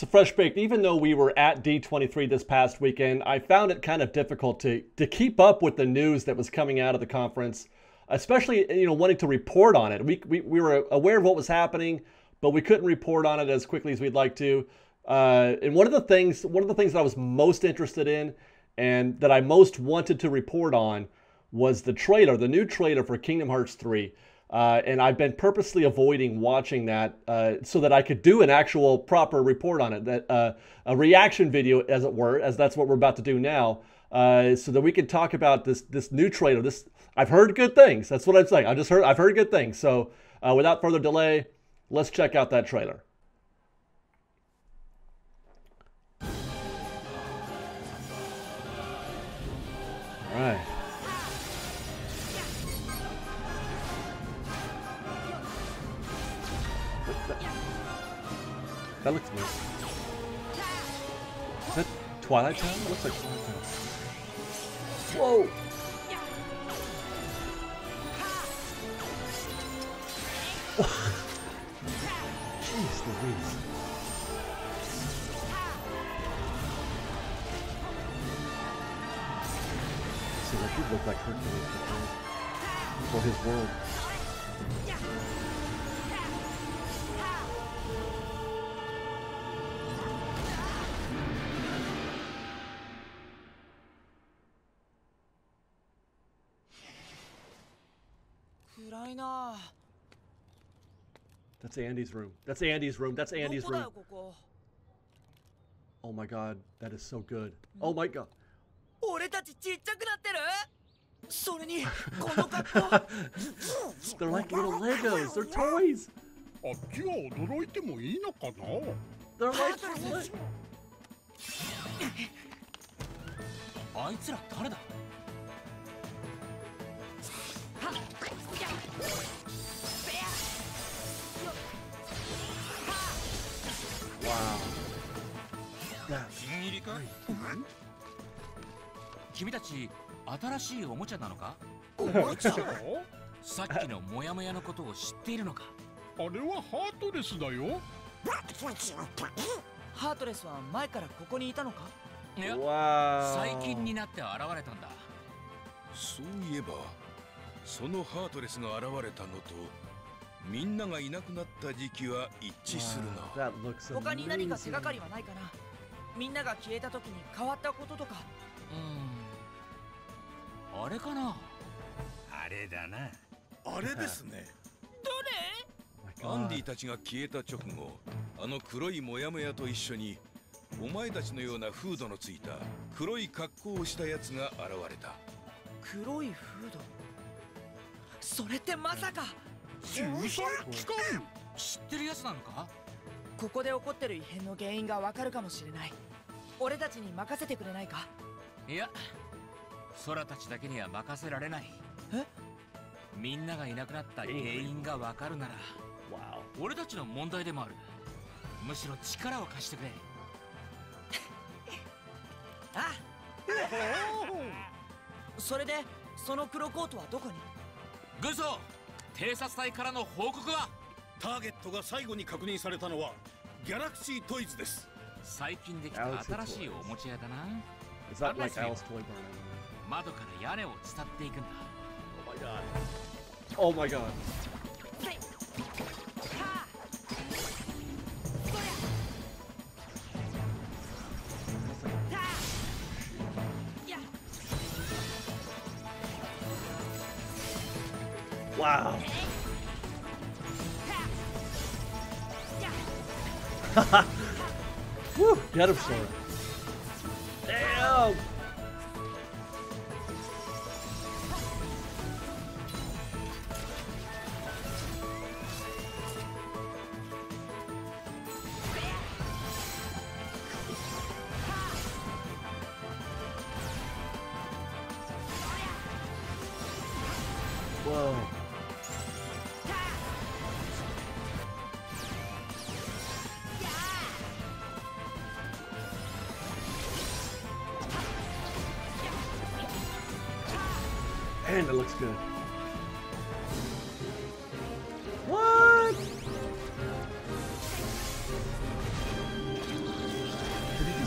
So Fresh Baked, even though we were at D23 this past weekend, I found it kind of difficult to keep up with the news that was coming out of the conference, especially wanting to report on it. We were aware of what was happening, but we couldn't report on it as quickly as we'd like to. And one of the things that I was most interested in and that I most wanted to report on was the new trailer for Kingdom Hearts 3. And I've been purposely avoiding watching that so that I could do an actual proper report on it, a reaction video, as it were, as that's what we're about to do now, so that we can talk about this new trailer. I've heard good things. That's what I'm saying. I've heard good things. So without further delay, let's check out that trailer. All right. That looks nice. Is that Twilight Town? It looks like Twilight Town. Whoa! Jeez Louise. See, that dude looked like Hercules before his world. That's Andy's room. That's Andy's room. That's Andy's room. Oh my god, that is so good. Oh my god. They're like little Legos. They're toys. They're like Legos. Wow. That's great. 君たち新しいおもちゃなのか？おもちゃ？さっきのモヤモヤのことを知っているのか？あれはハートレスだよ。ハートレスは前からここにいたのか？いや、最近になって現れたんだ。そういえば、そのハートレスが現れたのとみんながいなくなった時期は一致するな。他に何か手がかりはないかな。みんなが消えた時に変わったこととか。あれかな。あれだな。あれですね。どれ？アンディたちが消えた直後、あの黒いモヤモヤと一緒にお前たちのようなフードのついた黒い格好をしたやつが現れた。黒いフード。それってまさか。仲裁機関？知ってるやつなのか？ここで起こってる異変の原因がわかるかもしれない。俺たちに任せてくれないか？いや、空たちだけには任せられない。え？みんながいなくなった原因がわかるなら、俺たちの問題でもある。むしろ力を貸してくれ。あそれで、その黒コートはどこに？軍曹、偵察隊からの報告は？ターゲットが最後に確認されたのはギャラクシートイズです。最近できた新しいおもちゃ屋だな。Is that like Alice Toy Barn? 窓から屋根を伝っていくんだ。Oh my god. Oh my god. Wow. Woo! Get him, sword. Damn! Whoa. And it looks good. What?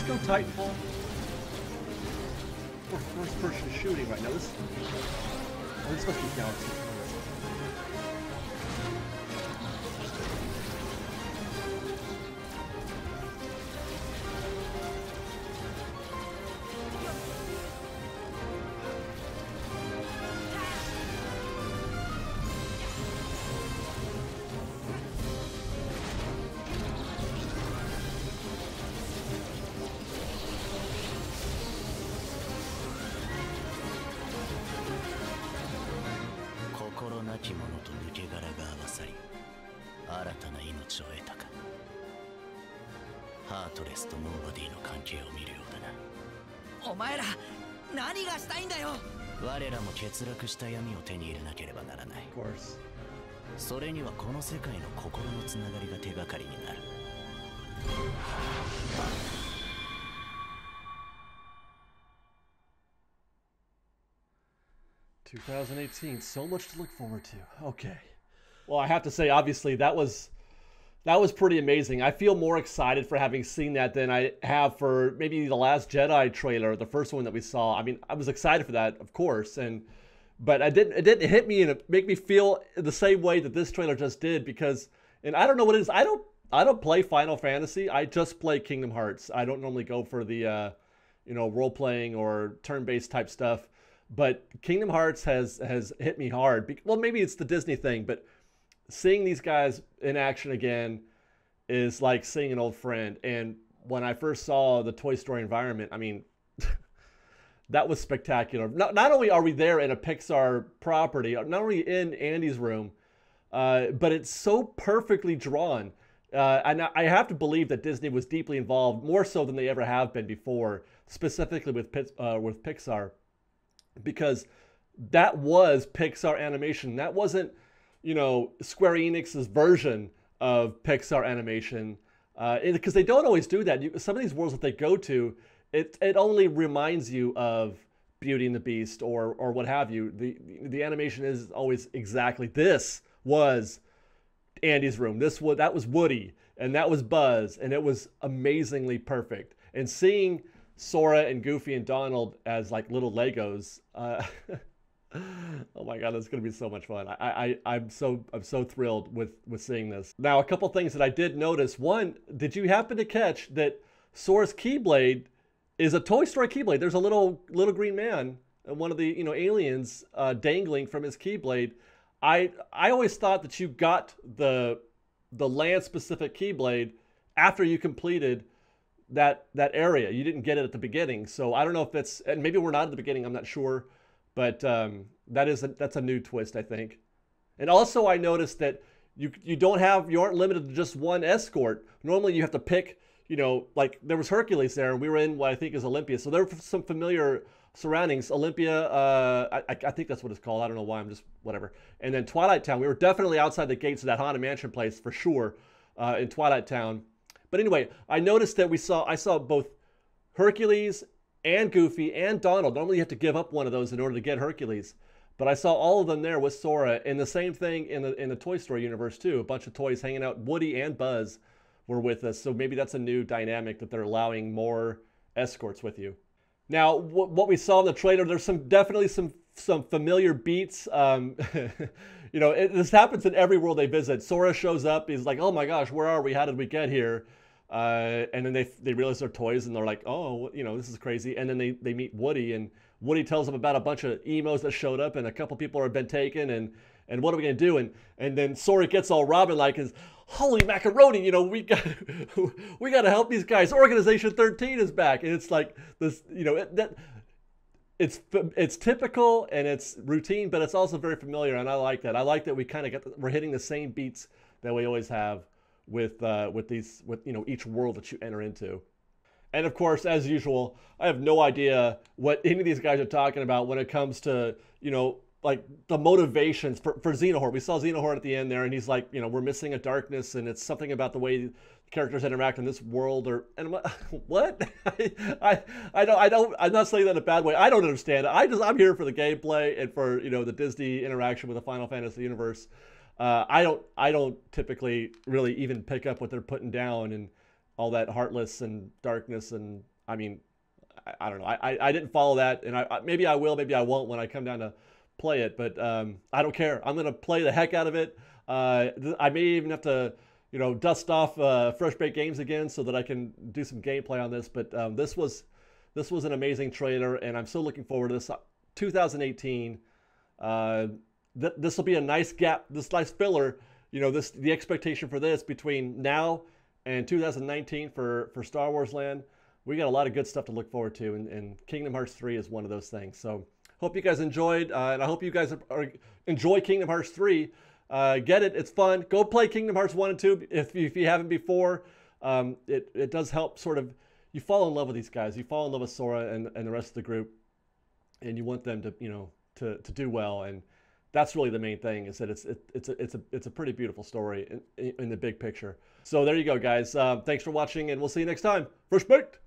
go Titanfall? We're first-person shooting right now. This must be Galaxy.お前ら何がしたいんだよ。我らも欠落した闇を手に入れなければならない。Of course. それにはこの世界の心のつながりが手がかりになる。2018, so much to look forward to. Okay. Well, I have to say, obviously, that was pretty amazing. I feel more excited for having seen that than I have for maybe the Last Jedi trailer, the first one that we saw. I mean, I was excited for that, of course, but it didn't hit me and make me feel the same way that this trailer just did, because, and I don't know what it is. I don't play Final Fantasy. I just play Kingdom Hearts. I don't normally go for the role playing or turn-based type stuff. But Kingdom Hearts has hit me hard. Well, maybe it's the Disney thing, but seeing these guys in action again is like seeing an old friend. And when I first saw the Toy Story environment, I mean, that was spectacular. Not only are we there in a Pixar property, not only in Andy's room, but it's so perfectly drawn. And I have to believe that Disney was deeply involved, more so than they ever have been before, specifically with Pixar. Because that was Pixar animation. That wasn't, Square Enix's version of Pixar animation. Because they don't always do that. Some of these worlds that they go to, it only reminds you of Beauty and the Beast or what have you. The animation is always exactly. This was Andy's room. That was Woody, and that was Buzz, and it was amazingly perfect. And seeing Sora and Goofy and Donald as like little Legos, oh my God, that's gonna be so much fun. I'm so thrilled with seeing this. Now, a couple things that I did notice. One, did you happen to catch that Sora's Keyblade is a Toy Story Keyblade? There's a little green man, one of the aliens dangling from his Keyblade. I always thought that you got the land specific Keyblade after you completed that area. You didn't get it at the beginning, so I don't know if it's, and maybe we're not at the beginning, I'm not sure, but that's a new twist, I think. And also I noticed that you aren't limited to just one escort. Normally you have to pick, like there was Hercules there, and we were in what I think is Olympia, so there were some familiar surroundings. Olympia, I think that's what it's called. I don't know why, I'm just whatever. And then Twilight Town, we were definitely outside the gates of that Haunted Mansion place for sure, in Twilight Town. But anyway, I noticed that I saw both Hercules and Goofy and Donald. Normally you have to give up one of those in order to get Hercules. But I saw all of them there with Sora, and the same thing in the Toy Story universe too. A bunch of toys hanging out. Woody and Buzz were with us, so maybe that's a new dynamic that they're allowing more escorts with you. Now, what we saw in the trailer, there's definitely some familiar beats. This happens in every world they visit. Sora shows up. He's like, "Oh my gosh, where are we? How did we get here?" And then they realize they're toys, and they're like, "Oh, this is crazy." And then they meet Woody, and Woody tells them about a bunch of emos that showed up, and a couple people have been taken, and what are we gonna do? And then Sora gets all Robin like, "Is holy macaroni! We got to help these guys. Organization 13 is back," and it's like this, it's typical and it's routine, but it's also very familiar, and I like that. I like that we're hitting the same beats that we always have with each world that you enter into. And of course, as usual, I have no idea what any of these guys are talking about when it comes to like the motivations for Xenohort. We saw Xenohort at the end there, and he's like, we're missing a darkness, and it's something about the way characters interact in this world, and I'm like, what? I'm not saying that in a bad way. I don't understand it. I'm here for the gameplay and for the Disney interaction with the Final Fantasy universe. I don't typically really even pick up what they're putting down and all that heartless and darkness, and I mean, I don't know. I didn't follow that, and maybe I will, maybe I won't when I come down to play it. But I don't care. I'm gonna play the heck out of it. I may even have to, dust off Fresh Baked Games again so that I can do some gameplay on this. But this was an amazing trailer, and I'm so looking forward to this. 2018. This will be a nice gap, this nice filler. The expectation for this between now and 2019 for Star Wars Land. We got a lot of good stuff to look forward to, and Kingdom Hearts 3 is one of those things. So hope you guys enjoyed, and I hope you guys enjoy Kingdom Hearts 3. Get it, it's fun. Go play Kingdom Hearts 1 and 2 if you haven't before. It does help sort of, you fall in love with these guys. You fall in love with Sora and the rest of the group, and you want them to, to do well. And that's really the main thing, is that it's a pretty beautiful story in the big picture. So there you go, guys. Thanks for watching, and we'll see you next time. Fresh Baked!